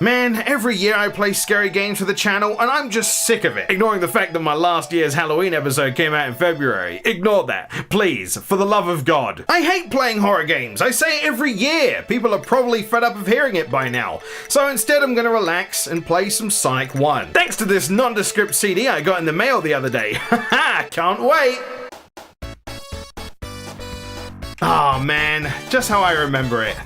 Man, every year I play scary games for the channel and I'm just sick of it. Ignoring the fact that my last year's Halloween episode came out in February. Ignore that, please, for the love of God. I hate playing horror games. I say it every year. People are probably fed up of hearing it by now. So instead I'm gonna relax and play some Sonic 1. Thanks to this nondescript CD I got in the mail the other day. Haha, can't wait. Oh man, just how I remember it.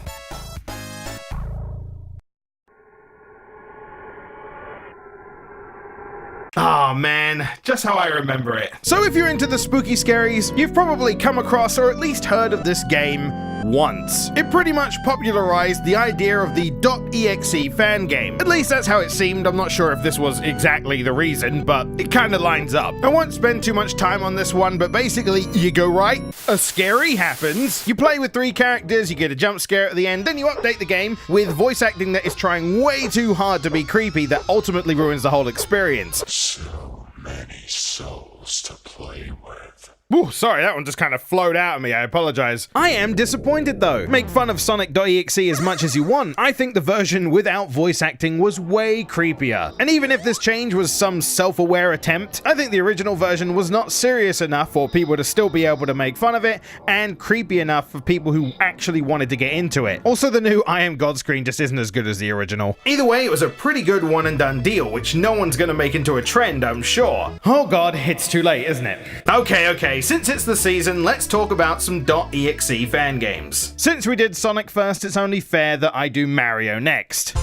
Oh man, just how I remember it. So if you're into the spooky scaries, you've probably come across or at least heard of this game once. It pretty much popularized the idea of the .exe fan game. At least that's how it seemed. I'm not sure if this was exactly the reason, but it kind of lines up. I won't spend too much time on this one, but basically you go right, a scary happens, you play with 3 characters, you get a jump scare at the end, then you update the game with voice acting that is trying way too hard to be creepy that ultimately ruins the whole experience. So many souls to play with. Ooh, sorry, that one just kind of flowed out of me, I apologize. I am disappointed though. Make fun of Sonic.exe as much as you want. I think the version without voice acting was way creepier. And even if this change was some self-aware attempt, I think the original version was not serious enough for people to still be able to make fun of it, and creepy enough for people who actually wanted to get into it. Also, the new I Am God screen just isn't as good as the original. Either way, it was a pretty good one and done deal, which no one's gonna make into a trend, I'm sure. Oh god, it's too late, isn't it? Okay, since it's the season, let's talk about some .exe fan games. Since we did Sonic first, it's only fair that I do Mario next.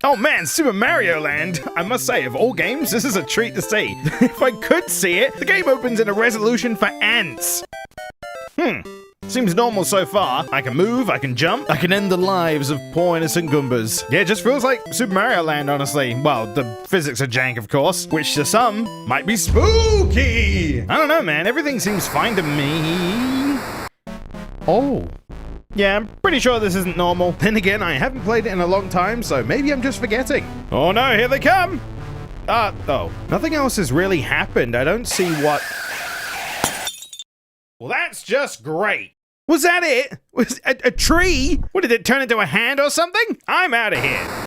Oh man, Super Mario Land! I must say, of all games, this is a treat to see. If I could see it, the game opens in a resolution for ants. Seems normal so far. I can move, I can jump, I can end the lives of poor innocent Goombas. Yeah, it just feels like Super Mario Land, honestly. Well, the physics are jank, of course, which to some might be spooky. I don't know, man. Everything seems fine to me. Oh. Yeah, I'm pretty sure this isn't normal. Then again, I haven't played it in a long time, so maybe I'm just forgetting. Oh no, here they come! Oh. Nothing else has really happened. I don't see what... Well, that's just great. Was that it? Was a tree? What, did it turn into a hand or something? I'm out of here.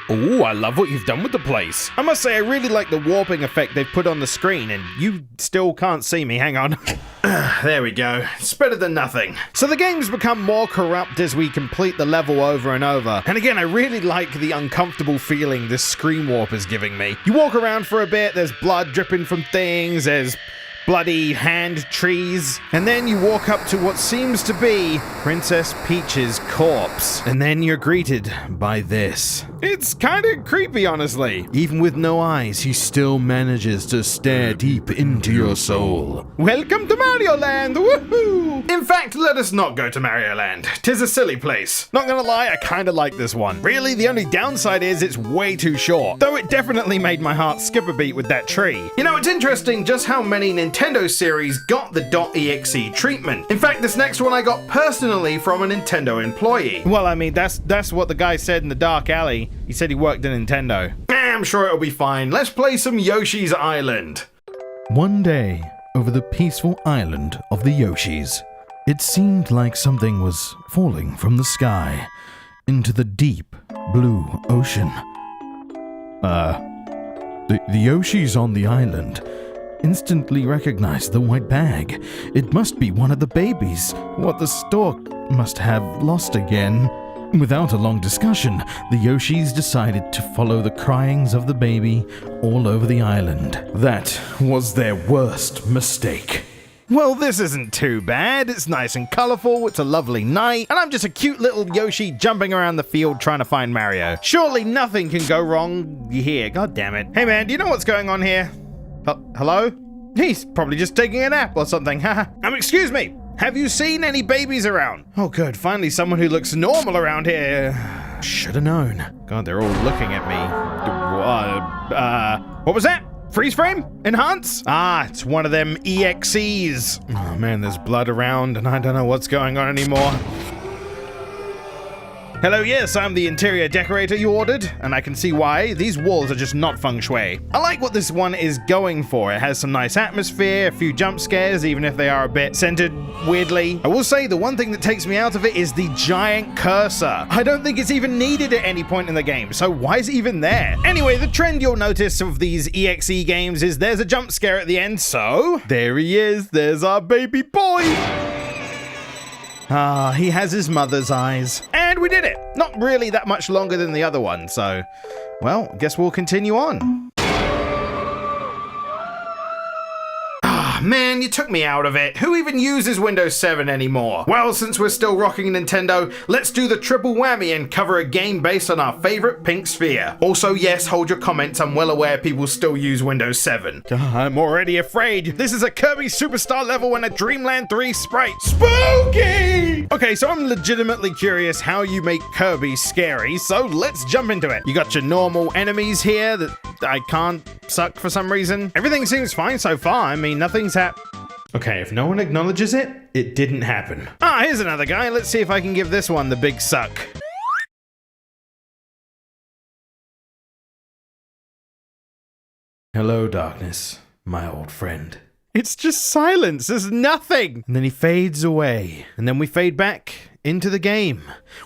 Oh, I love what you've done with the place. I must say, I really like the warping effect they've put on the screen, and you still can't see me. Hang on. There we go. It's better than nothing. So the game's become more corrupt as we complete the level over and over. And again, I really like the uncomfortable feeling this screen warp is giving me. You walk around for a bit, there's blood dripping from things, there's bloody hand trees, and then you walk up to what seems to be Princess Peach's corpse, and then you're greeted by this. It's kind of creepy, honestly. Even with no eyes, he still manages to stare deep into your soul. Welcome to Mario Land, woohoo! In fact, let us not go to Mario Land. 'Tis a silly place. Not gonna lie, I kinda like this one. Really, the only downside is it's way too short, though it definitely made my heart skip a beat with that tree. You know, it's interesting just how many Nintendo series got the .exe treatment. In fact, this next one I got personally from a Nintendo employee. Well, I mean, that's what the guy said in the dark alley. He said he worked at Nintendo. I'm sure it'll be fine. Let's play some Yoshi's Island. One day, over the peaceful island of the Yoshis, it seemed like something was falling from the sky into the deep blue ocean. The Yoshis on the island instantly recognized the white bag. It must be one of the babies, what the stork must have lost again. Without a long discussion, the Yoshis decided to follow the cryings of the baby all over the island. That was their worst mistake. Well, this isn't too bad. It's nice and colorful, it's a lovely night, and I'm just a cute little Yoshi jumping around the field trying to find Mario. Surely nothing can go wrong here, god damn it. Hey man, do you know what's going on here? Hello? He's probably just taking a nap or something, haha. Excuse me, have you seen any babies around? Oh good, finally someone who looks normal around here. Should've known. God, they're all looking at me. What was that? Freeze frame? Enhance? Ah, it's one of them EXEs. Oh man, there's blood around and I don't know what's going on anymore. Hello, yes, I'm the interior decorator you ordered, and I can see why. These walls are just not feng shui. I like what this one is going for. It has some nice atmosphere, a few jump scares, even if they are a bit centered weirdly. I will say the one thing that takes me out of it is the giant cursor. I don't think it's even needed at any point in the game, so why is it even there? Anyway, the trend you'll notice of these EXE games is there's a jump scare at the end, so there he is. There's our baby boy. Ah, he has his mother's eyes. And we did it! Not really that much longer than the other one, so, well, guess we'll continue on. Man, you took me out of it. Who even uses Windows 7 anymore? Well, since we're still rocking Nintendo, let's do the triple whammy and cover a game based on our favorite pink sphere. Also, yes, hold your comments. I'm well aware people still use Windows 7. I'm already afraid. This is a Kirby Superstar level and a Dreamland 3 sprite. Spooky! Okay, so I'm legitimately curious how you make Kirby scary, so let's jump into it. You got your normal enemies here that I can't suck for some reason. Everything seems fine so far. I mean, nothing's Okay, if no one acknowledges it, it didn't happen. Ah, here's another guy. Let's see if I can give this one the big suck. Hello, darkness, my old friend. It's just silence. There's nothing. And then he fades away. And then we fade back into the game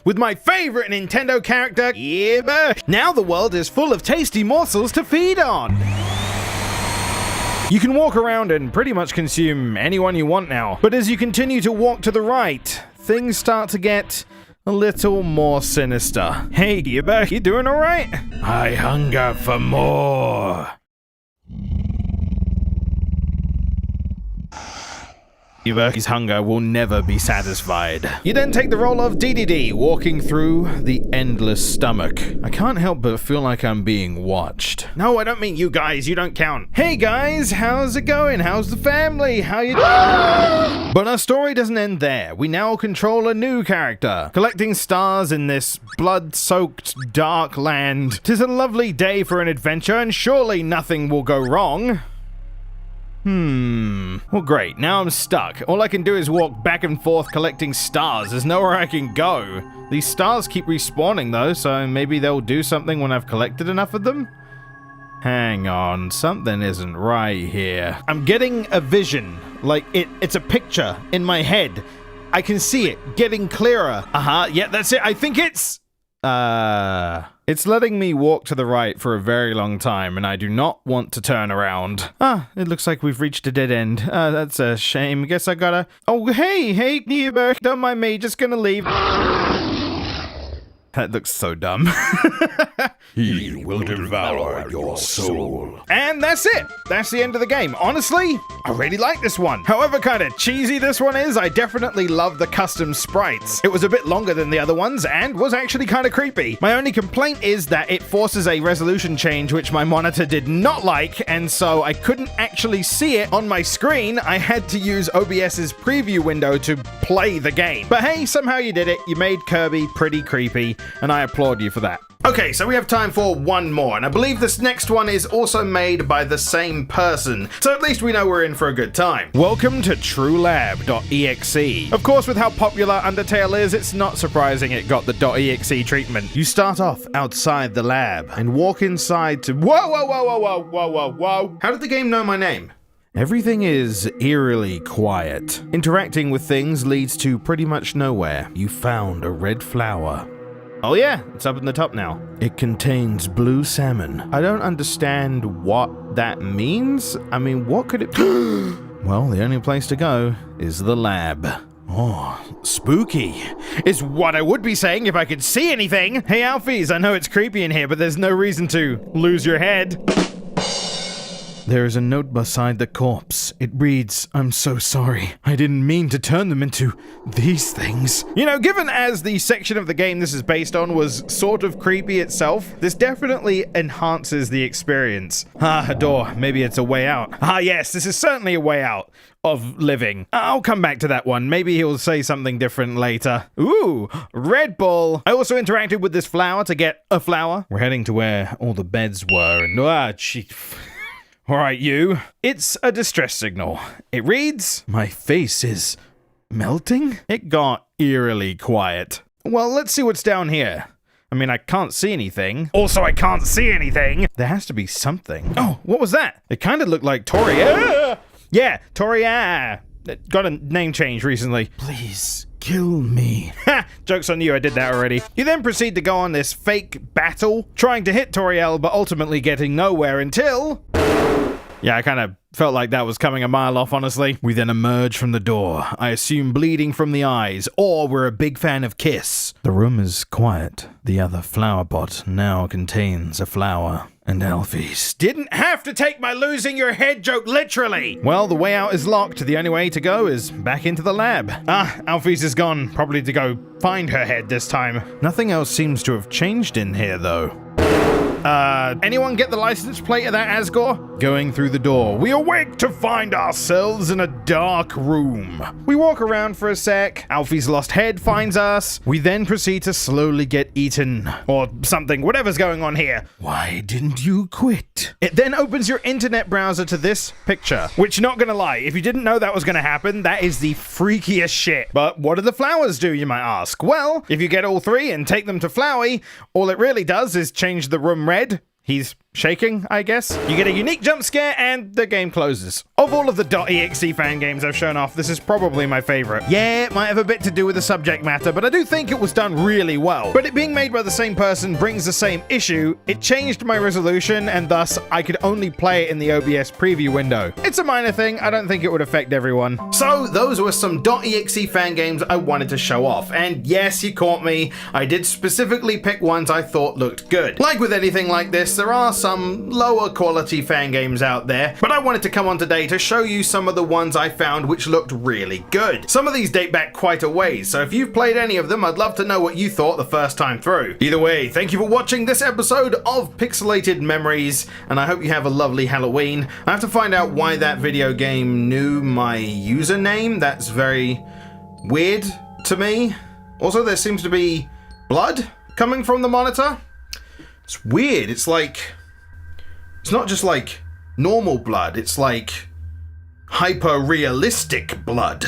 with my favorite Nintendo character, Kirby. Now the world is full of tasty morsels to feed on. You can walk around and pretty much consume anyone you want now. But as you continue to walk to the right, things start to get a little more sinister. Hey, Kirby, you doing all right? I hunger for more. His hunger will never be satisfied. You then take the role of DDD, walking through the endless stomach. I can't help but feel like I'm being watched. No, I don't mean you guys, you don't count. Hey guys, how's it going? How's the family? How you doing? But our story doesn't end there. We now control a new character, collecting stars in this blood-soaked dark land. 'Tis a lovely day for an adventure, and surely nothing will go wrong. Well, great. Now I'm stuck. All I can do is walk back and forth collecting stars. There's nowhere I can go. These stars keep respawning, though, so maybe they'll do something when I've collected enough of them? Hang on. Something isn't right here. I'm getting a vision. Like, it's a picture in my head. I can see it getting clearer. Yeah, that's it. I think it's... It's letting me walk to the right for a very long time, and I do not want to turn around. It looks like we've reached a dead end. That's a shame. Guess I gotta... Oh, hey, Kirby, don't mind me, just gonna leave. That looks so dumb. He will devour your soul. And that's it. That's the end of the game. Honestly, I really like this one. However kind of cheesy this one is, I definitely love the custom sprites. It was a bit longer than the other ones and was actually kind of creepy. My only complaint is that it forces a resolution change which my monitor did not like, and so I couldn't actually see it on my screen. I had to use OBS's preview window to play the game. But hey, somehow you did it. You made Kirby pretty creepy, and I applaud you for that. Okay, so we have time for one more, and I believe this next one is also made by the same person, so at least we know we're in for a good time. Welcome to truelab.exe. Of course, with how popular Undertale is, it's not surprising it got the .exe treatment. You start off outside the lab and walk inside to... Whoa. How did the game know my name? Everything is eerily quiet. Interacting with things leads to pretty much nowhere. You found a red flower. Oh yeah, it's up in the top now. It contains blue salmon. I don't understand what that means. I mean, what could it be? Well, the only place to go is the lab. Oh, spooky is what I would be saying if I could see anything. Hey, Alfies, I know it's creepy in here, but there's no reason to lose your head. There is a note beside the corpse. It reads, "I'm so sorry. I didn't mean to turn them into these things." You know, given as the section of the game this is based on was sort of creepy itself, this definitely enhances the experience. A door. Maybe it's a way out. Yes, this is certainly a way out of living. I'll come back to that one. Maybe he'll say something different later. Ooh, Red Bull. I also interacted with this flower to get a flower. We're heading to where all the beds were, and gee. All right, you. It's a distress signal. It reads, "My face is melting." It got eerily quiet. Well, let's see what's down here. I mean, I can't see anything. Also, I can't see anything. There has to be something. Oh, what was that? It kind of looked like Toria. Yeah, Toria. It got a name change recently. Please kill me. Ha! Joke's on you, I did that already. You then proceed to go on this fake battle, trying to hit Toriel, but ultimately getting nowhere until... Yeah, I kind of felt like that was coming a mile off, honestly. We then emerge from the door, I assume bleeding from the eyes, or we're a big fan of Kiss. The room is quiet. The other flower pot now contains a flower. And Alfie's. Didn't have to take my losing your head joke literally. Well, the way out is locked. The only way to go is back into the lab. Ah, Alfie's is gone. Probably to go find her head this time. Nothing else seems to have changed in here, though. Anyone get the license plate of that Asgore? Going through the door, we awake to find ourselves in a dark room. We walk around for a sec. Alfie's lost head finds us. We then proceed to slowly get eaten. Or something, whatever's going on here. Why didn't you quit? It then opens your internet browser to this picture. Which, not gonna lie, if you didn't know that was gonna happen, that is the freakiest shit. But what do the flowers do, you might ask? Well, if you get all three and take them to Flowey, all it really does is change the room red. He's shaking, I guess. You get a unique jump scare and the game closes. Of all of the .exe fan games I've shown off, this is probably my favorite. Yeah, it might have a bit to do with the subject matter, but I do think it was done really well. But it being made by the same person brings the same issue. It changed my resolution and thus I could only play it in the OBS preview window. It's a minor thing, I don't think it would affect everyone. So those were some .exe fan games I wanted to show off. And yes, you caught me. I did specifically pick ones I thought looked good. Like with anything like this, there are some lower quality fan games out there, but I wanted to come on today to show you some of the ones I found which looked really good. Some of these date back quite a ways, so if you've played any of them, I'd love to know what you thought the first time through. Either way, thank you for watching this episode of Pixelated Memories, and I hope you have a lovely Halloween. I have to find out why that video game knew my username. That's very weird to me. Also, there seems to be blood coming from the monitor. It's weird. It's like, it's not just like normal blood, it's like hyper-realistic blood.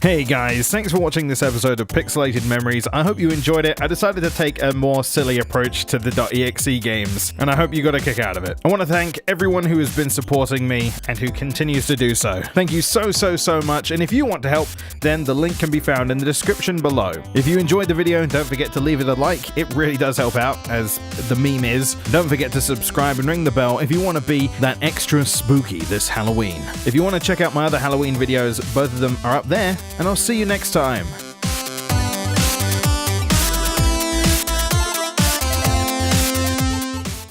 Hey guys, thanks for watching this episode of Pixelated Memories. I hope you enjoyed it. I decided to take a more silly approach to the .exe games, and I hope you got a kick out of it. I want to thank everyone who has been supporting me and who continues to do so. Thank you so much, and if you want to help, then the link can be found in the description below. If you enjoyed the video, don't forget to leave it a like. It really does help out, as the meme is. Don't forget to subscribe and ring the bell if you want to be that extra spooky this Halloween. If you want to check out my other Halloween videos, both of them are up there. And I'll see you next time.